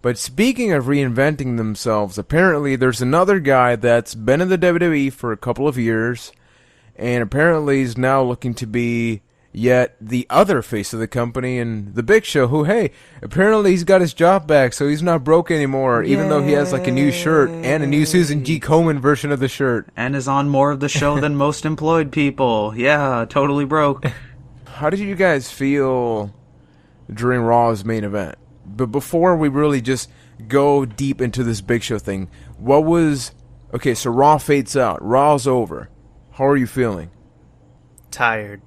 But speaking of reinventing themselves, apparently there's another guy that's been in the WWE for a couple of years, and apparently he's now looking to be yet the other face of the company, and the Big Show, who, hey, apparently he's got his job back, so he's not broke anymore, even though he has like a new shirt and a new Susan G. Komen version of the shirt. And is on more of the show than most employed people. Yeah, totally broke. How did you guys feel during Raw's main event? But before we really just go deep into this Big Show thing, what was... Okay, so Raw fades out. Raw's over. How are you feeling? Tired.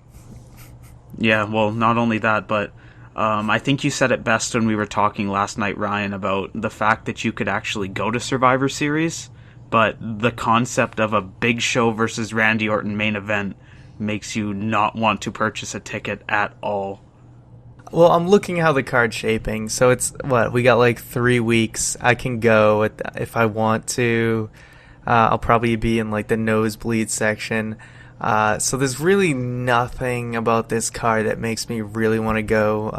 Yeah, well, not only that, but I think you said it best when we were talking last night, Ryan, about the fact that you could actually go to Survivor Series, but the concept of a Big Show versus Randy Orton main event makes you not want to purchase a ticket at all. Well, I'm looking how the card's shaping. So it's, we got like 3 weeks. I can go if I want to. I'll probably be in like the nosebleed section. So there's really nothing about this card that makes me really want to go.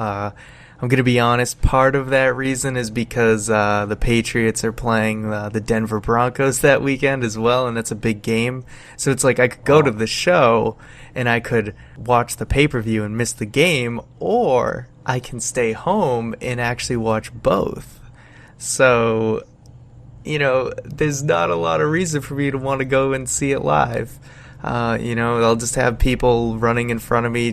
I'm going to be honest, part of that reason is because the Patriots are playing the Denver Broncos that weekend as well, and that's a big game. So it's like I could go to the show and I could watch the pay-per-view and miss the game, or I can stay home and actually watch both. So, there's not a lot of reason for me to want to go and see it live. I'll just have people running in front of me,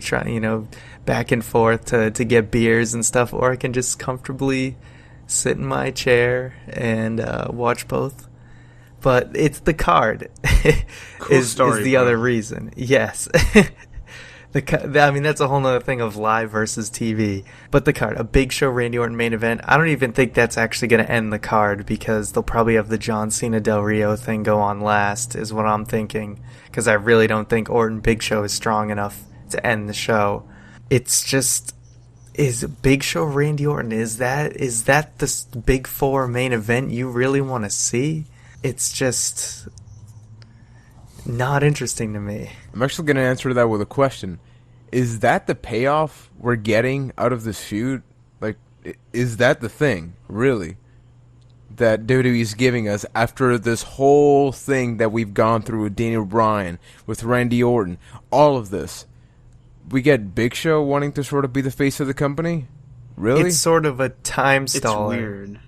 back and forth to get beers and stuff, or I can just comfortably sit in my chair and watch both. But it's the card is the other reason. Yes. That's a whole nother thing of live versus TV. But the card, a Big Show Randy Orton main event, I don't even think that's actually going to end the card, because they'll probably have the John Cena Del Rio thing go on last, is what I'm thinking. Because I really don't think Orton Big Show is strong enough to end the show. It's just, is Big Show Randy Orton, is that the Big Four main event you really want to see? It's just not interesting to me. I'm actually going to answer that with a question. Is that the payoff we're getting out of this feud? Like, is that the thing, really, that WWE is giving us after this whole thing that we've gone through with Daniel Bryan, with Randy Orton, all of this? We get Big Show wanting to sort of be the face of the company? Really? It's sort of a time staller. It's weird.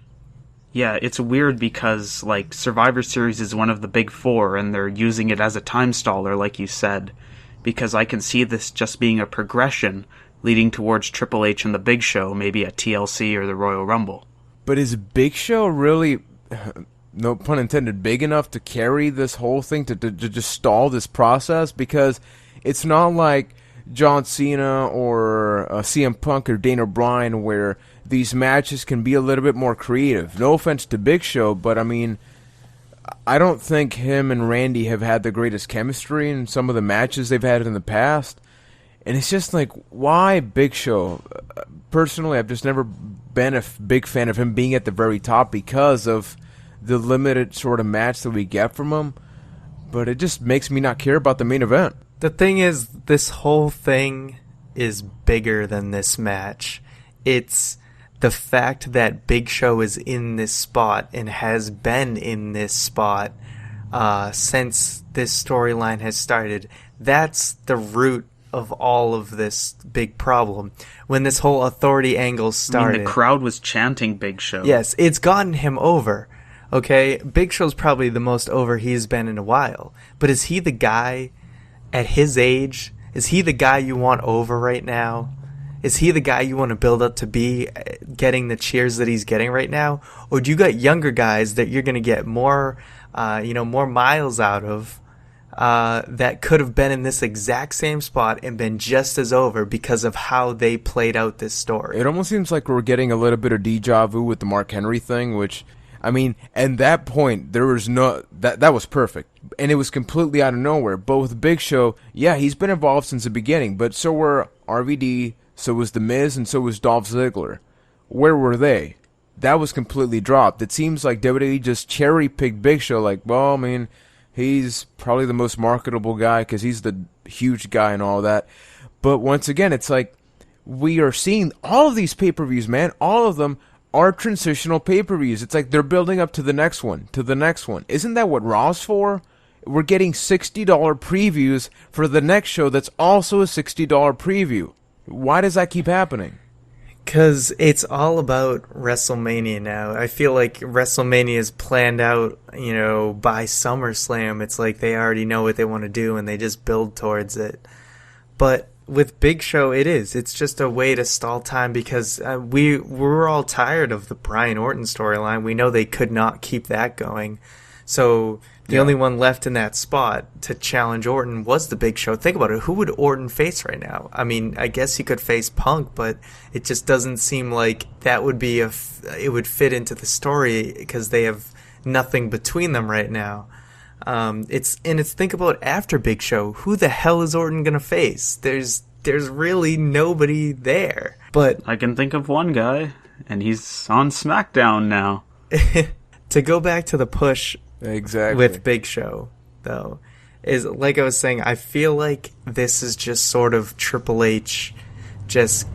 Yeah, it's weird because, like, Survivor Series is one of the big four, and they're using it as a time staller, like you said, because I can see this just being a progression leading towards Triple H and the Big Show, maybe at TLC or the Royal Rumble. But is Big Show really, no pun intended, big enough to carry this whole thing, to just stall this process? Because it's not like John Cena or CM Punk or Daniel Bryan, where these matches can be a little bit more creative. No offense to Big Show, but I mean, I don't think him and Randy have had the greatest chemistry in some of the matches they've had in the past. And it's just like, why Big Show? Personally, I've just never been a big fan of him being at the very top because of the limited sort of match that we get from him. But it just makes me not care about the main event. The thing is, this whole thing is bigger than this match. It's the fact that Big Show is in this spot and has been in this spot since this storyline has started. That's the root of all of this big problem. When this whole authority angle started, I mean, the crowd was chanting Big Show. Yes, it's gotten him over. Okay, Big Show's probably the most over he's been in a while. But is he the guy at his age? Is he the guy you want over right now? Is he the guy you want to build up to be getting the cheers that he's getting right now? Or do you got younger guys that you're going to get more miles out of that could have been in this exact same spot and been just as over because of how they played out this story? It almost seems like we're getting a little bit of deja vu with the Mark Henry thing, which, I mean, at that point, there was no... That was perfect. And it was completely out of nowhere. But with Big Show, yeah, he's been involved since the beginning. But so were RVD, so was The Miz, and so was Dolph Ziggler. Where were they? That was completely dropped. It seems like WWE just cherry-picked Big Show. Like, well, I mean, he's probably the most marketable guy because he's the huge guy and all that. But once again, it's like we are seeing all of these pay-per-views, man. All of them are transitional pay-per-views. It's like they're building up to the next one, to the next one. Isn't that what Raw's for? We're getting $60 previews for the next show that's also a $60 preview. Why does that keep happening? Because it's all about WrestleMania now. I feel like WrestleMania is planned out, by SummerSlam. It's like they already know what they want to do and they just build towards it. But with Big Show, it's just a way to stall time because we're all tired of the Brian Orton storyline. We know they could not keep that going. So the only one left in that spot to challenge Orton was the Big Show. Think about it. Who would Orton face right now? I mean, I guess he could face Punk, but it just doesn't seem like that would be it would fit into the story because they have nothing between them right now. It's think about after Big Show. Who the hell is Orton gonna face? There's really nobody there. But I can think of one guy, and he's on SmackDown now. To go back to the push. Exactly. With Big Show, though, is like I was saying, I feel like this is just sort of Triple H just,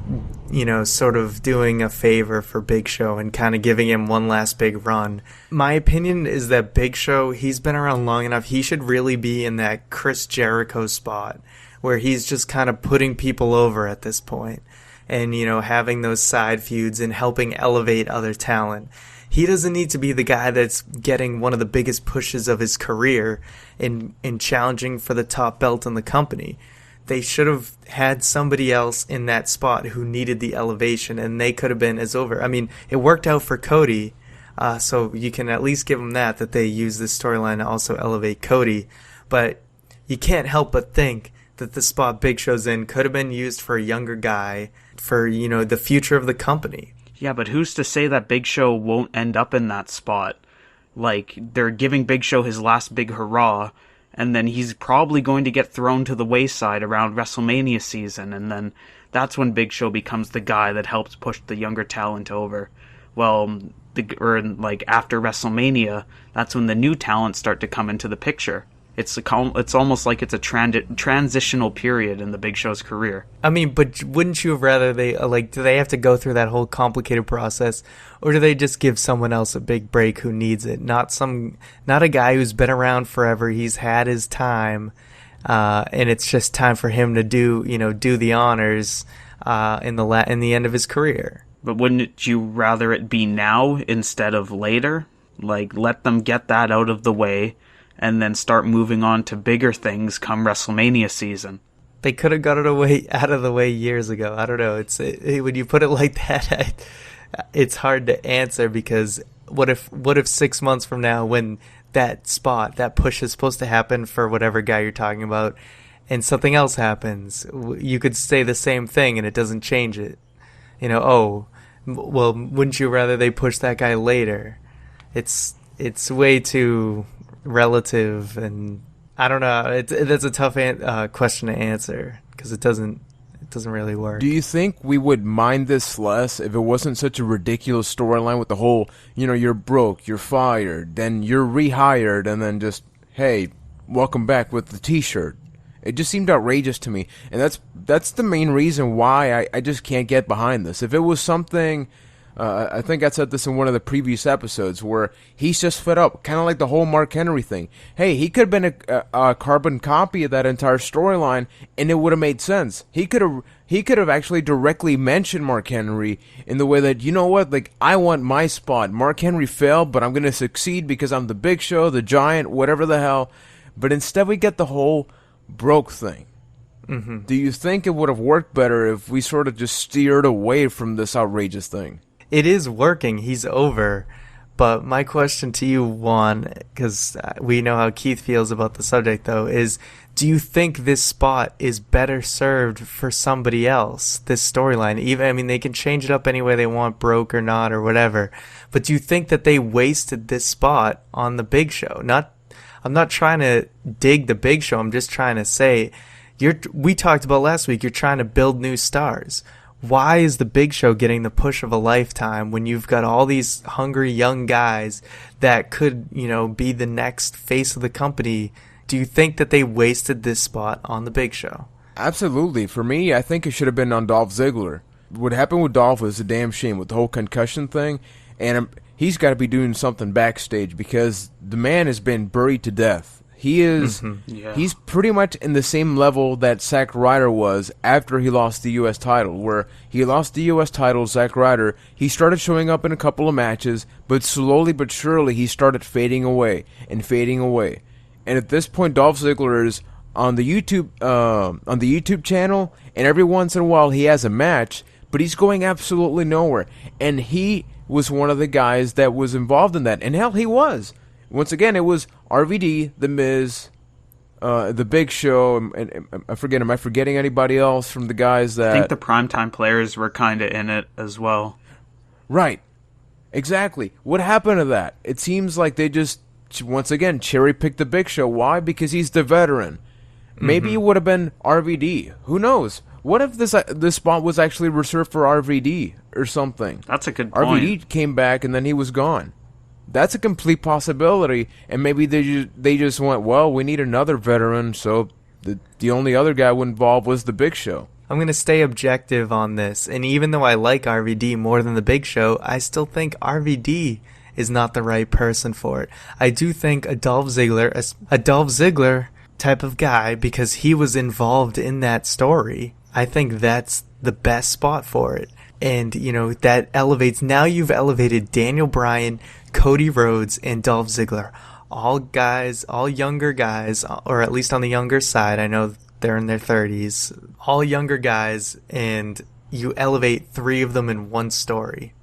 sort of doing a favor for Big Show and kind of giving him one last big run. My opinion is that Big Show, he's been around long enough, he should really be in that Chris Jericho spot where he's just kind of putting people over at this point and, having those side feuds and helping elevate other talent. He doesn't need to be the guy that's getting one of the biggest pushes of his career in challenging for the top belt in the company. They should have had somebody else in that spot who needed the elevation, and they could have been as over. I mean, it worked out for Cody, so you can at least give them that they use this storyline to also elevate Cody. But you can't help but think that the spot Big Show's in could have been used for a younger guy for, the future of the company. Yeah, but who's to say that Big Show won't end up in that spot? Like, they're giving Big Show his last big hurrah, and then he's probably going to get thrown to the wayside around WrestleMania season, and then that's when Big Show becomes the guy that helps push the younger talent over. Well, after WrestleMania, that's when the new talents start to come into the picture. It's almost like it's a transitional period in the Big Show's career. I mean, but wouldn't you have rather do they have to go through that whole complicated process, or do they just give someone else a big break who needs it? Not a guy who's been around forever. He's had his time, and it's just time for him to do the honors in the end of his career. But wouldn't you rather it be now instead of later? Like, let them get that out of the way, and then start moving on to bigger things come WrestleMania season. They could have got it out of the way years ago. I don't know. When you put it like that, it's hard to answer because what if 6 months from now, when that push is supposed to happen for whatever guy you're talking about, and something else happens, you could say the same thing and it doesn't change it. Well, wouldn't you rather they push that guy later? It's way too relative, and I don't know. That's a tough question to answer because it doesn't really work. Do you think we would mind this less if it wasn't such a ridiculous storyline with the whole, you're broke, you're fired, then you're rehired, and then just, hey, welcome back with the T-shirt? It just seemed outrageous to me, and that's the main reason why I just can't get behind this. If it was something, I think I said this in one of the previous episodes, where he's just fed up, kind of like the whole Mark Henry thing. Hey, he could have been a carbon copy of that entire storyline, and it would have made sense. He could have actually directly mentioned Mark Henry in the way that, I want my spot. Mark Henry failed, but I'm going to succeed because I'm the Big Show, the Giant, whatever the hell. But instead we get the whole broke thing. Mm-hmm. Do you think it would have worked better if we sort of just steered away from this outrageous thing? It is working. He's over. But my question to you, Juan, because we know how Keith feels about the subject, though, is do you think this spot is better served for somebody else, this storyline? They can change it up any way they want, broke or not or whatever. But do you think that they wasted this spot on the Big Show? I'm not trying to dig the Big Show. I'm just trying to say, we talked about last week, you're trying to build new stars. Why is the Big Show getting the push of a lifetime when you've got all these hungry young guys that could, be the next face of the company? Do you think that they wasted this spot on the Big Show? Absolutely. For me, I think it should have been on Dolph Ziggler. What happened with Dolph was a damn shame with the whole concussion thing, and he's got to be doing something backstage because the man has been buried to death. He is. He's pretty much in the same level that Zack Ryder was after he lost the U.S. title, where he lost the U.S. title, Zack Ryder. He started showing up in a couple of matches, but slowly but surely he started fading away and fading away. And at this point, Dolph Ziggler is on the YouTube channel, and every once in a while he has a match, but he's going absolutely nowhere. And he was one of the guys that was involved in that, and hell, he was. Once again, it was RVD, The Miz, The Big Show, and I forget, am I forgetting anybody else from the guys that... I think the primetime players were kind of in it as well. Right. Exactly. What happened to that? It seems like they just, once again, cherry-picked The Big Show. Why? Because he's the veteran. Maybe it would have been RVD. Who knows? What if this spot was actually reserved for RVD or something? That's a good point. RVD came back and then he was gone. That's a complete possibility, and maybe they just went, well, we need another veteran, so the only other guy involved was the Big Show. I'm going to stay objective on this, and even though I like RVD more than the Big Show, I still think RVD is not the right person for it. I do think a Dolph Ziggler type of guy, because he was involved in that story, I think that's the best spot for it. And, that elevates, now you've elevated Daniel Bryan, Cody Rhodes, and Dolph Ziggler. All younger guys, or at least on the younger side. I know they're in their 30s. All younger guys, and you elevate 3 of them in one story.